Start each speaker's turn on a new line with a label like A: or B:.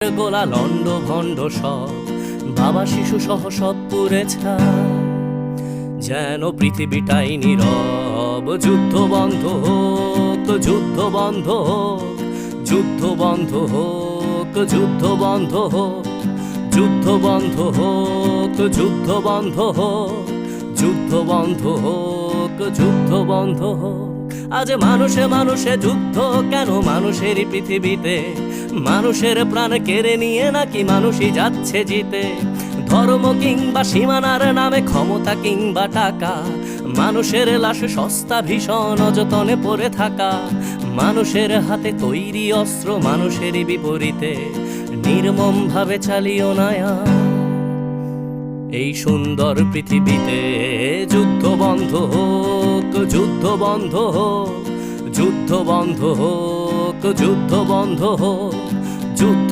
A: গোলা লন্ড ভণ্ড সব বাবা শিশু সহ সব পুরে ছাই। যেন পৃথিবীটাই নীরব, যুদ্ধ বন্ধ হোক, যুদ্ধ বন্ধ হোক, যুদ্ধ বন্ধ হোক, যুদ্ধ বন্ধ হোক, যুদ্ধ বন্ধ হোক, যুদ্ধ বন্ধ হোক, যুদ্ধ বন্ধ হোক, যুদ্ধ বন্ধ হোক। আজ মানুষে মানুষে যুদ্ধ কেন মানুষেরই পৃথিবীতে? মানুষের প্রাণ কেড়ে নিয়ে নাকি মানুষই যাচ্ছে জিতে? ধর্ম কিংবা সীমানার নামে ক্ষমতা কিংবা টাকা, মানুষের লাশ সস্তা ভীষণ অযতনে পড়ে থাকা। মানুষের হাতে তৈরি অস্ত্র মানুষেরই বিপরীতে নির্মম ভাবে চালিও নায়া। এই সুন্দর পৃথিবীতে যুদ্ধ বন্ধ হোক, যুদ্ধ বন্ধ হোক, যুদ্ধ বন্ধ হোক, যুদ্ধ বন্ধ হোক, যুদ্ধ